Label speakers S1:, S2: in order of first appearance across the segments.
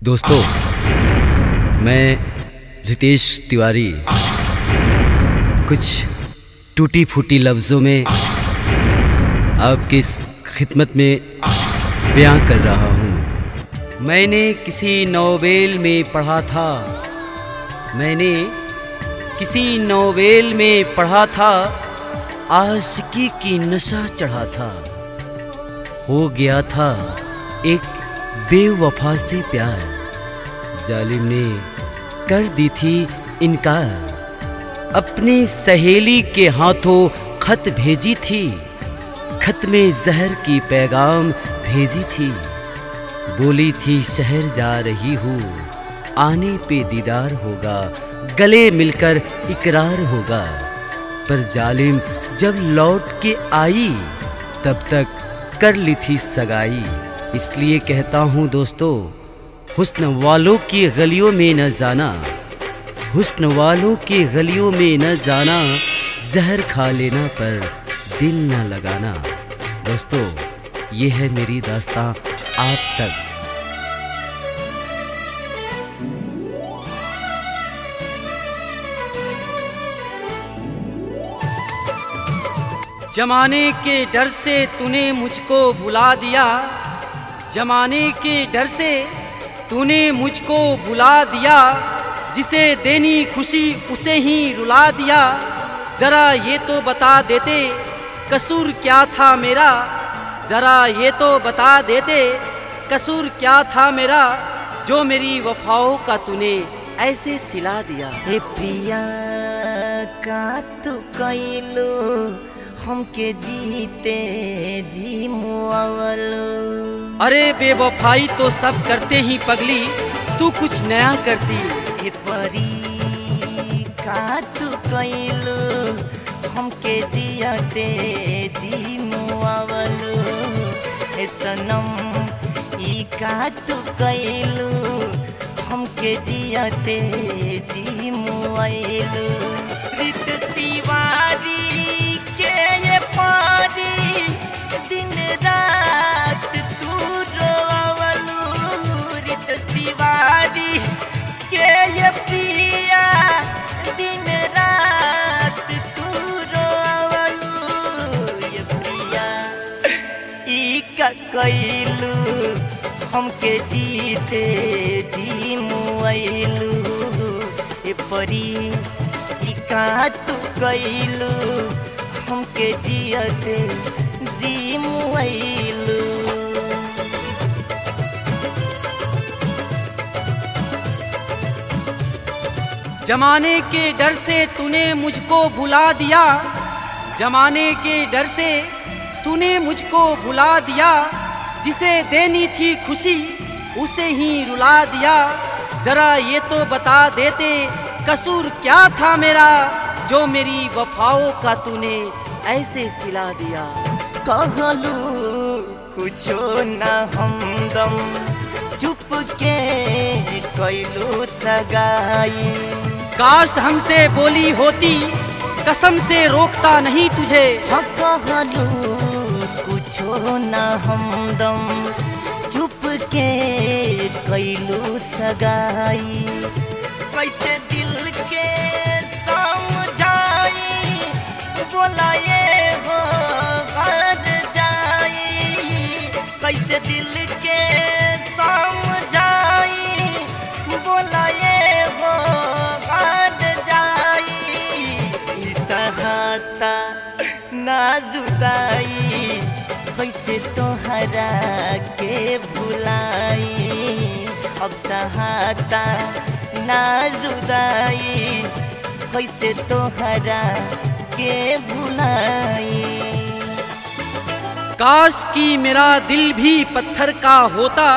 S1: दोस्तों, मैं रितेश तिवारी कुछ टूटी फूटी लफ्ज़ों में आपकी खिदमत में बयां कर रहा हूँ। मैंने किसी नोवेल में पढ़ा था आशिकी की नशा चढ़ा था। हो गया था एक बेवफा से प्यार, जालिम ने कर दी थी इनकार। अपनी सहेली के हाथों खत भेजी थी, खत में जहर की पैगाम भेजी थी। बोली थी शहर जा रही हूँ, आने पे दीदार होगा, गले मिलकर इकरार होगा। पर जालिम जब लौट के आई तब तक कर ली थी सगाई। इसलिए कहता हूँ दोस्तों, हुस्न वालों की गलियों में न जाना, हुस्न वालों की गलियों में न जाना, जहर खा लेना पर दिल न लगाना। दोस्तों, ये है मेरी दास्तां आप तक। जमाने के डर से तूने मुझको भुला दिया, जमाने के डर से तूने मुझको भुला दिया। जिसे देनी खुशी उसे ही रुला दिया। ज़रा ये तो बता देते कसूर क्या था मेरा, ज़रा ये तो बता देते कसूर क्या था मेरा, जो मेरी वफाओं का तूने ऐसे सिला दिया।
S2: हे प्रिया का तू कैलो हमके जीते जी मुआवलो।
S1: अरे बेवफाई तो सब करते ही पगली, तू कुछ नया करती।
S2: हे परी का तू कैलो हमके जियते जी मुआवलो। हे सनम ई का तू कैलो हमके जियते जी मुआवलो। रितेश तिवारी के ये पारी दिन रात तू रोवलू। रितेश तिवारी के ये प्रिया दिन रात तू रोवलू। ये प्रिया ई का कैलू हमके जीते जी मुआइलू। ये परी ई का तू कैलू हमके जियते जी मुआइलू।
S1: जमाने के डर से तूने मुझको भुला दिया, जमाने के डर से तूने मुझको भुला दिया। जिसे देनी थी खुशी उसे ही रुला दिया। जरा ये तो बता देते कसूर क्या था मेरा, जो मेरी वफाओं का तूने ऐसे सिला दिया।
S2: कहलू कुछो न हमदम, चुप के कैलू सगाई।
S1: काश हमसे बोली होती, कसम से रोकता नहीं तुझे।
S2: हाँ कहलू कुछो न हमदम, चुप के कैलू सगाई। कैसे दिल के समझाई, बोला ये हो घर जाई। कैसे दिल के समझाई, बोला ये हो घर जाई। सहाता ना जुदाई, कैसे तोहरा के भुलाई। अब सहाता ना जुदाई, कैसे तोहरा के भुलाई।
S1: काश कि मेरा दिल भी पत्थर का होता,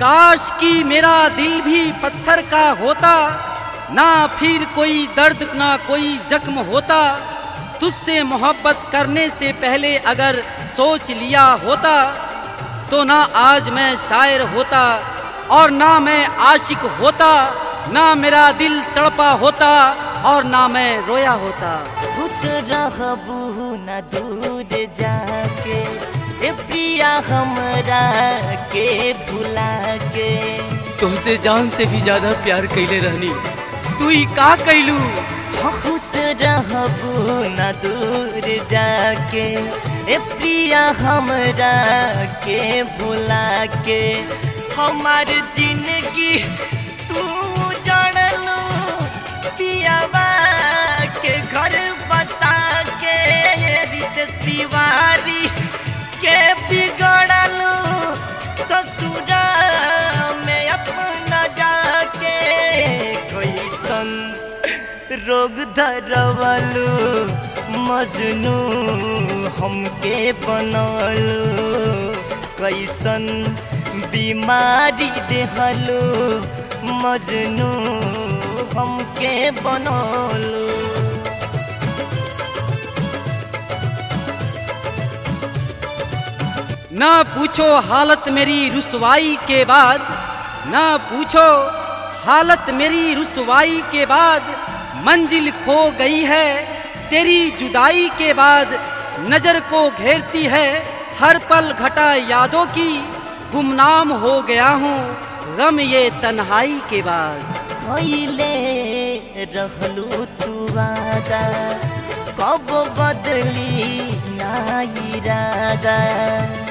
S1: काश कि मेरा दिल भी पत्थर का होता। ना फिर कोई दर्द ना कोई जख्म होता। तुझसे मोहब्बत करने से पहले अगर सोच लिया होता, तो ना आज मैं शायर होता और ना मैं आशिक होता। ना मेरा दिल तड़पा होता और ना मैं रोया होता।
S2: खुश रहबू न दूर जाके, ए प्रिया हमरा के भुला के।
S1: तुमसे जान से भी ज्यादा प्यार कैले रहनी, तू ही का कैलू।
S2: खुश रहबू न दूर जाके ए प्रिया हमरा के भुला के, हमार जिंदगी तू जानलू पियावा के घर बसा के, रितेश तिवारी के बिगड़लू ससुरा में अपना जाके, कैसन रोग धरवलू मजनू हमके बनलू, कैसन बीमारी देहलू मजनू हमके बनलू।
S1: ना पूछो हालत मेरी रुसवाई के बाद, ना पूछो हालत मेरी रुसवाई के बाद, मंजिल खो गई है तेरी जुदाई के बाद, नजर को घेरती है हर पल घटा यादों की, गुमनाम हो गया हूँ गम ये तन्हाई के बाद।
S2: कैले रहलू तू वादा कब बदली ना इरादा,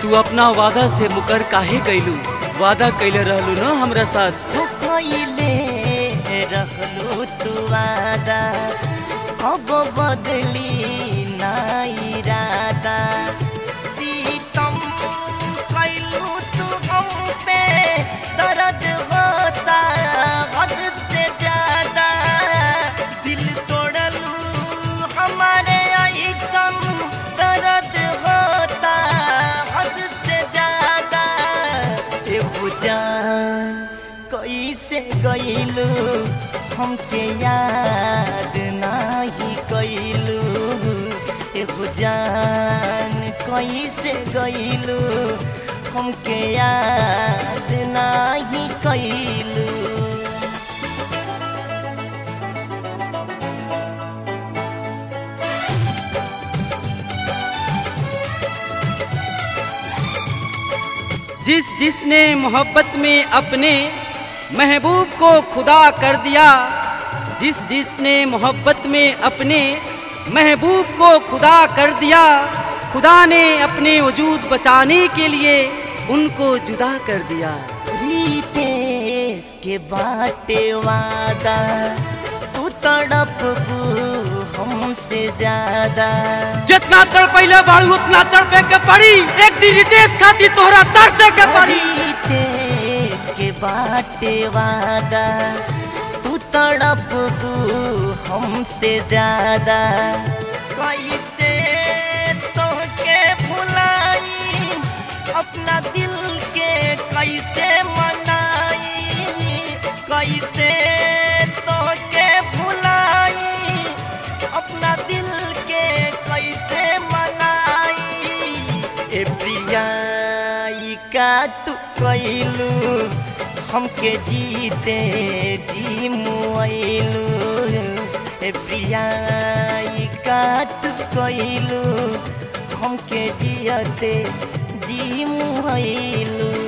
S1: तू अपना वादा से मुकर काहे कैलू, वादा कैले रहलू न हमरा साथ।
S2: हो कैले रहलू तू वादा कब बदली ना इरादा, सीतम कैलू तू हम पे दर्द होता हद से ज्यादा, दिल तोड़लू हमारे ऐसन दर्द होता हद से ज्यादा, एगो जान कैसे गईलू हमके याद नाही कैलू, एगो जान कैसे गईलू हमके याद नाही कैलू।
S1: जिसने मोहब्बत में अपने महबूब को खुदा कर दिया, जिसने मोहब्बत में अपने महबूब को खुदा कर दिया, खुदा ने अपने वजूद बचाने के लिए उनको जुदा कर दिया।
S2: रितेश के बाटे वादा तू तड़पबू हमसे ज्यादा,
S1: जितना तड़पैले बाड़ू उतना तड़पे के पड़ी, एक दिन रितेश खातिर तोहरा तरसे के पड़ी।
S2: रितेश के बाटे वादा तू तड़पबू हमसे ज्यादा, कैसे तोहके भुलाई अपना दिल के कैसे मनाई, कैसे तोहके भुलाई अपना दिल के कैसे मनाई, ए प्रिया का तू कैलू हमके जीते जी मुआइलू, ए प्रिया का तू कैलू हमके जियते जी मुआइलू।